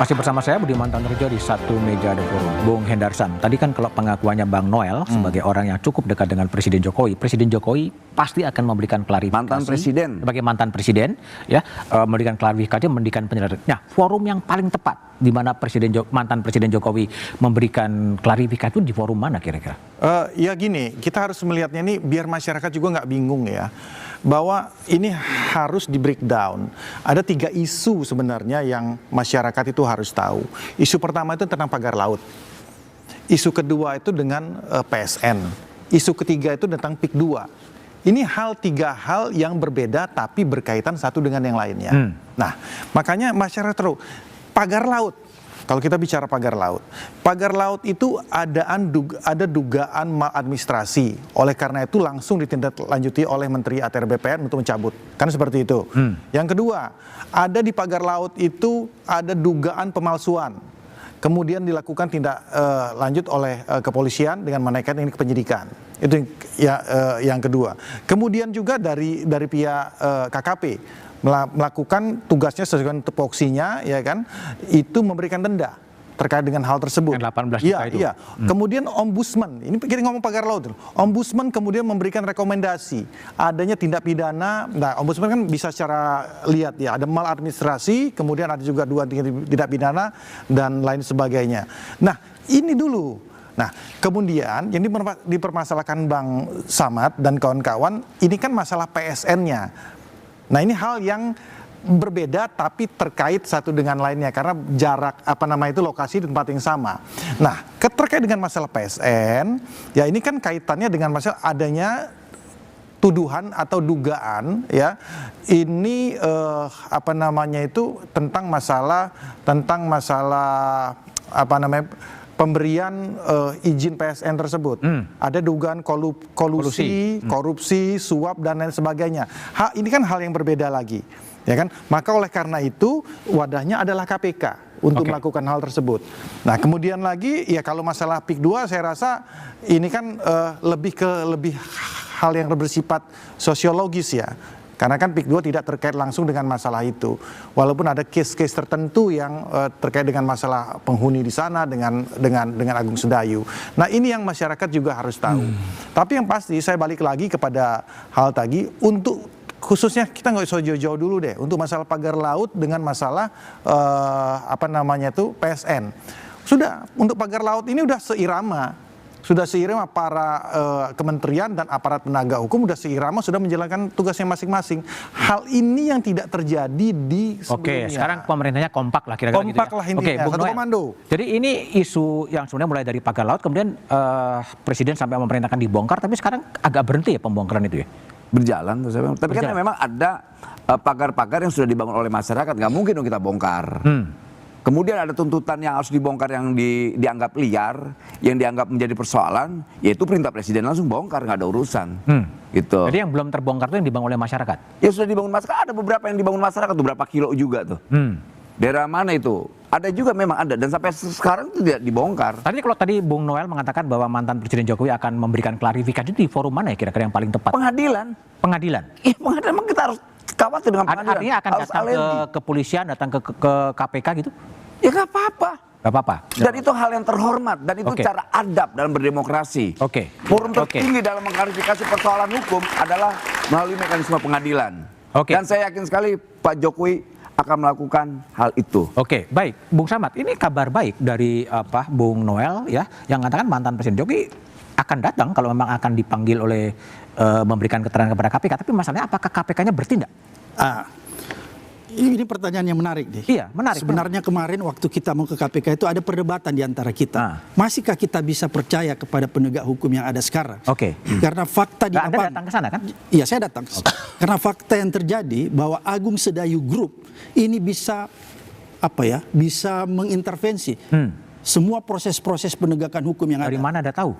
Masih bersama saya Budiman Tanurjo di satu meja The Forum. Bung Hendarsan, tadi kan kalau pengakuannya Bang Noel sebagai orang yang cukup dekat dengan Presiden Jokowi pasti akan memberikan klarifikasi. Sebagai mantan presiden, ya, memberikan klarifikasi, memberikan penjelasan. Nah, forum yang paling tepat di mana mantan Presiden Jokowi memberikan klarifikasi itu di forum mana kira-kira? Ya gini, kita harus melihatnya ini biar masyarakat juga nggak bingung ya. Bahwa ini harus di breakdown. Ada 3 isu sebenarnya yang masyarakat itu harus tahu. Isu pertama itu tentang pagar laut. Isu kedua itu dengan PSN. Isu ketiga itu tentang PIK 2. Ini 3 hal yang berbeda tapi berkaitan satu dengan yang lainnya. Nah, makanya masyarakat tahu pagar laut. Kalau kita bicara pagar laut itu ada dugaan maladministrasi. Oleh karena itu langsung ditindaklanjuti oleh Menteri ATR BPN untuk mencabut. Kan seperti itu. Yang kedua, ada di pagar laut itu ada dugaan pemalsuan. Kemudian dilakukan tindak lanjut oleh kepolisian dengan menaikkan ini ke penyidikan. Itu yang kedua. Kemudian juga dari pihak KKP melakukan tugasnya sesuai dengan tupoksinya, ya kan, itu memberikan denda terkait dengan hal tersebut. 18 juta itu. Iya. Kemudian ombudsman, ini kita ngomong pagar laut, ombudsman kemudian memberikan rekomendasi adanya tindak pidana. Nah, ombudsman kan bisa secara lihat ya, ada maladministrasi, kemudian ada juga 2 tindak pidana dan lain sebagainya. Nah, ini dulu. Nah, kemudian yang dipermasalahkan Bang Samad dan kawan-kawan, ini kan masalah PSN-nya. Nah, ini hal yang berbeda tapi terkait satu dengan lainnya karena jarak lokasi di tempat yang sama. Nah, terkait dengan masalah PSN, ya ini kan kaitannya dengan masalah adanya tuduhan atau dugaan, ya ini tentang masalah pemberian izin PSN tersebut. Ada dugaan korupsi, suap dan lain sebagainya. Ini kan hal yang berbeda lagi, ya kan? Maka oleh karena itu wadahnya adalah KPK untuk melakukan hal tersebut. Nah, kemudian lagi ya kalau masalah PIK 2 saya rasa ini kan lebih hal yang bersifat sosiologis ya. Karena kan PIK 2 tidak terkait langsung dengan masalah itu. Walaupun ada case-case tertentu yang terkait dengan masalah penghuni di sana dengan Agung Sedayu. Nah, ini yang masyarakat juga harus tahu. Tapi yang pasti saya balik lagi kepada hal tadi, untuk khususnya kita nggak usah jauh-jauh dulu deh untuk masalah pagar laut dengan masalah PSN. Sudah, untuk pagar laut ini sudah seirama para kementerian dan aparat penegak hukum sudah menjalankan tugasnya masing-masing. Hal ini yang tidak terjadi di sebelumnya. Oke, sekarang pemerintahnya kompak lah kira-kira gitu ya. Kompak lah intinya, satu komando. Jadi ini isu yang sebenarnya mulai dari pagar laut, kemudian Presiden sampai memerintahkan dibongkar, tapi sekarang agak berhenti ya pembongkaran itu ya? Berjalan. Tapi kan memang ada pagar-pagar yang sudah dibangun oleh masyarakat, nggak mungkin dong kita bongkar. Kemudian ada tuntutan yang harus dibongkar yang dianggap liar, yang dianggap menjadi persoalan, yaitu perintah presiden langsung bongkar, nggak ada urusan. Gitu. Jadi yang belum terbongkar itu yang dibangun oleh masyarakat? Ya sudah dibangun masyarakat, ada beberapa yang dibangun masyarakat tuh, berapa kilo juga tuh. Daerah mana itu? Ada juga memang ada, dan sampai sekarang itu tidak dibongkar. Kalau tadi Bung Noel mengatakan bahwa mantan Presiden Jokowi akan memberikan klarifikasi di forum mana ya kira-kira yang paling tepat? Pengadilan. Iya, pengadilan, memang kita harus khawatir dengan pengadilan. Artinya akan datang ke kepolisian, datang ke KPK gitu? Ya nggak apa-apa. Gak apa-apa. Dan itu hal yang terhormat, dan itu cara adab dalam berdemokrasi. Forum tertinggi dalam mengklarifikasi persoalan hukum adalah melalui mekanisme pengadilan. Dan saya yakin sekali Pak Jokowi akan melakukan hal itu. Baik, Bung Samad, ini kabar baik dari Bung Noel ya, yang mengatakan mantan Presiden Jokowi akan datang kalau memang akan dipanggil oleh memberikan keterangan kepada KPK. Tapi masalahnya apakah KPK-nya bertindak? Ini pertanyaan yang menarik nih. Iya, menarik. Sebenarnya kemarin waktu kita mau ke KPK itu ada perdebatan di antara kita. Masihkah kita bisa percaya kepada penegak hukum yang ada sekarang? Karena fakta di Anda datang ke sana kan? Iya, saya datang. Karena fakta yang terjadi bahwa Agung Sedayu Group ini bisa bisa mengintervensi semua proses-proses penegakan hukum yang ada. Dari mana Anda tahu?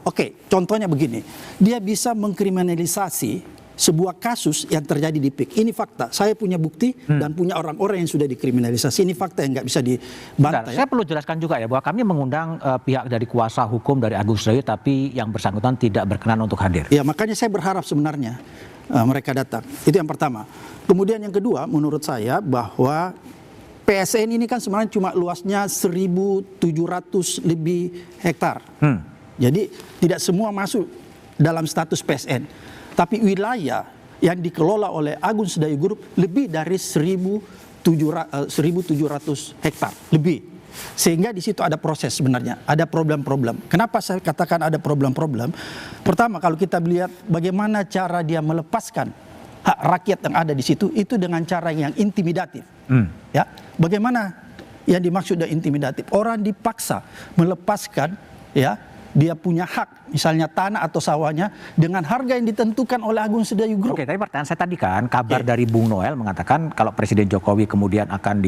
Contohnya begini. Dia bisa mengkriminalisasi sebuah kasus yang terjadi di PIK. Ini fakta. Saya punya bukti dan punya orang-orang yang sudah dikriminalisasi. Ini fakta yang nggak bisa dibantah. Saya perlu jelaskan juga ya bahwa kami mengundang pihak dari kuasa hukum dari Agung Sedayu, tapi yang bersangkutan tidak berkenan untuk hadir. Ya, makanya saya berharap sebenarnya mereka datang. Itu yang pertama. Kemudian yang kedua, menurut saya bahwa PSN ini kan sebenarnya cuma luasnya 1.700 lebih hektar. Jadi tidak semua masuk dalam status PSN. Tapi wilayah yang dikelola oleh Agung Sedayu Group lebih dari 1.700 hektar lebih. Sehingga di situ ada proses sebenarnya, ada problem-problem. Kenapa saya katakan ada problem-problem? Pertama, kalau kita lihat bagaimana cara dia melepaskan hak rakyat yang ada di situ, itu dengan cara yang intimidatif. Ya, bagaimana yang dimaksud dengan intimidatif? Orang dipaksa melepaskan, ya, dia punya hak, misalnya tanah atau sawahnya dengan harga yang ditentukan oleh Agung Sedayu Group. Oke, tapi pertanyaan saya tadi kan, kabar dari Bung Noel mengatakan kalau Presiden Jokowi kemudian akan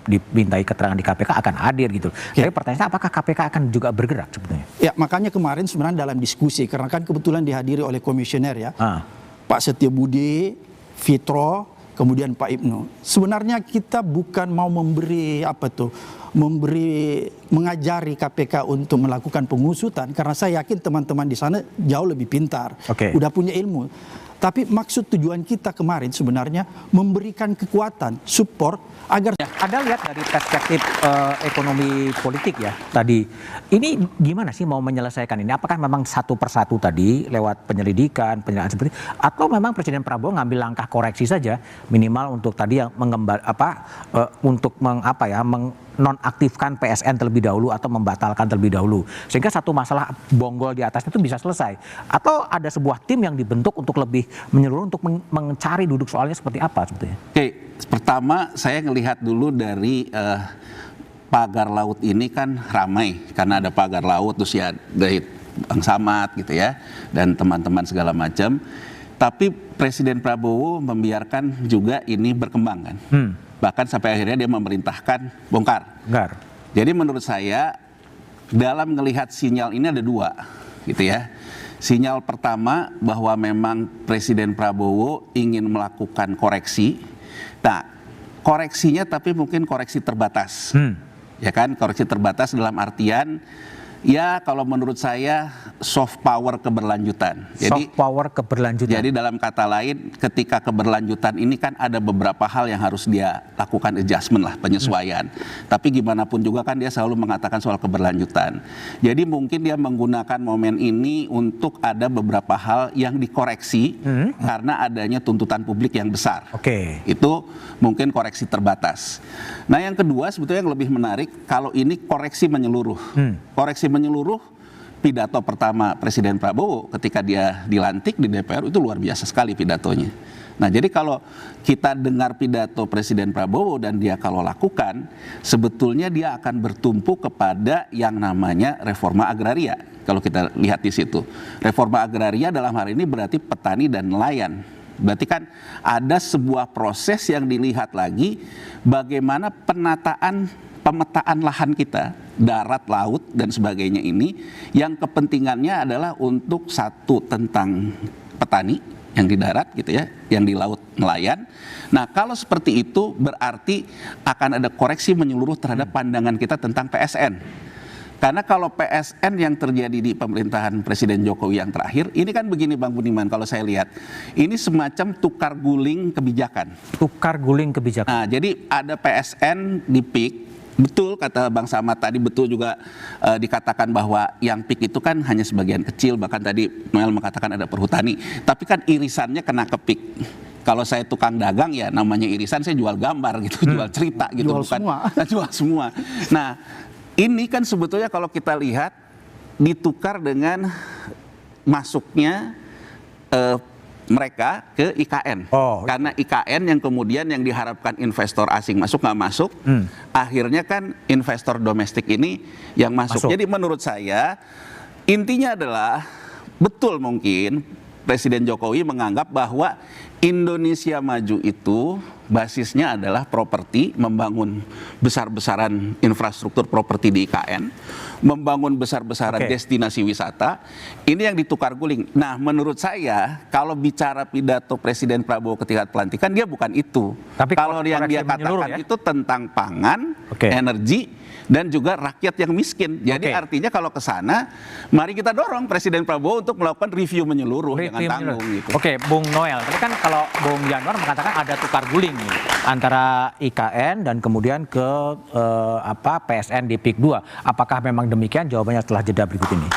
dimintai keterangan di KPK akan hadir gitu. Tapi pertanyaan saya, apakah KPK akan juga bergerak sebetulnya? Ya, makanya kemarin sebenarnya dalam diskusi, karena kan kebetulan dihadiri oleh komisioner ya, Pak Setiabudi, Fitro, kemudian Pak Ibnu. Sebenarnya kita bukan mau mengajari KPK untuk melakukan pengusutan, karena saya yakin teman-teman di sana jauh lebih pintar, udah punya ilmu. Tapi maksud tujuan kita kemarin sebenarnya memberikan kekuatan, support agar Anda lihat dari perspektif ekonomi politik ya tadi, ini gimana sih mau menyelesaikan ini? Apakah memang satu persatu tadi lewat penyelidikan seperti, atau memang Presiden Prabowo ngambil langkah koreksi saja minimal untuk tadi yang nonaktifkan PSN terlebih dahulu atau membatalkan terlebih dahulu, sehingga satu masalah bonggol di atasnya itu bisa selesai? Atau ada sebuah tim yang dibentuk untuk lebih menyeluruh untuk mencari duduk soalnya seperti apa sebetulnya? Oke, pertama saya ngelihat dulu dari pagar laut ini kan ramai karena ada pagar laut, terus ya dari Bang Samad gitu ya dan teman-teman segala macam. Tapi Presiden Prabowo membiarkan juga ini berkembang kan. Bahkan sampai akhirnya dia memerintahkan bongkar. Jadi menurut saya dalam melihat sinyal ini ada dua gitu ya. Sinyal pertama bahwa memang Presiden Prabowo ingin melakukan koreksi. Nah, koreksinya tapi mungkin koreksi terbatas. Ya kan, koreksi terbatas dalam artian ya kalau menurut saya soft power keberlanjutan. Soft power keberlanjutan. Jadi dalam kata lain ketika keberlanjutan ini kan ada beberapa hal yang harus dia lakukan adjustment lah, penyesuaian. Tapi gimana pun juga kan dia selalu mengatakan soal keberlanjutan. Jadi mungkin dia menggunakan momen ini untuk ada beberapa hal yang dikoreksi karena adanya tuntutan publik yang besar. Itu mungkin koreksi terbatas. Nah yang kedua sebetulnya yang lebih menarik kalau ini koreksi menyeluruh. Koreksi menyeluruh, pidato pertama Presiden Prabowo ketika dia dilantik di DPR itu luar biasa sekali pidatonya. Nah jadi kalau kita dengar pidato Presiden Prabowo dan dia kalau lakukan, sebetulnya dia akan bertumpu kepada yang namanya reforma agraria. Kalau kita lihat di situ, reforma agraria dalam hal ini berarti petani dan nelayan. Berarti kan ada sebuah proses yang dilihat lagi bagaimana pemetaan lahan kita, darat, laut, dan sebagainya ini, yang kepentingannya adalah untuk satu tentang petani yang di darat gitu ya, yang di laut nelayan. Nah kalau seperti itu berarti akan ada koreksi menyeluruh terhadap pandangan kita tentang PSN. Karena kalau PSN yang terjadi di pemerintahan Presiden Jokowi yang terakhir, ini kan begini Bang Budiman kalau saya lihat, ini semacam tukar guling kebijakan. Tukar guling kebijakan. Nah jadi ada PSN di PIK. Betul kata Bang Samad tadi, betul juga dikatakan bahwa yang PIK itu kan hanya sebagian kecil, bahkan tadi Noel mengatakan ada perhutani, tapi kan irisannya kena ke PIK. Kalau saya tukang dagang ya namanya irisan, saya jual gambar gitu, jual cerita gitu, jual bukan semua. Jual semua. Nah ini kan sebetulnya kalau kita lihat ditukar dengan masuknya mereka ke IKN. Karena IKN yang kemudian yang diharapkan investor asing masuk nggak masuk, akhirnya kan investor domestik ini yang masuk. Jadi menurut saya intinya adalah betul mungkin Presiden Jokowi menganggap bahwa Indonesia Maju itu basisnya adalah properti, membangun besar-besaran infrastruktur properti di IKN, membangun besar-besaran destinasi wisata, ini yang ditukar guling. Nah menurut saya kalau bicara pidato Presiden Prabowo ketika pelantikan dia bukan itu. Tapi kalau yang dia katakan itu tentang pangan, energi, dan juga rakyat yang miskin. Jadi artinya kalau ke sana, mari kita dorong Presiden Prabowo untuk melakukan review menyeluruh, jangan tanggung gitu. Bung Noel, tapi kan kalau kalau Bung Yanwar mengatakan ada tukar guling nih antara IKN dan kemudian ke PSN di PIK 2. Apakah memang demikian? Jawabannya setelah jeda berikut ini.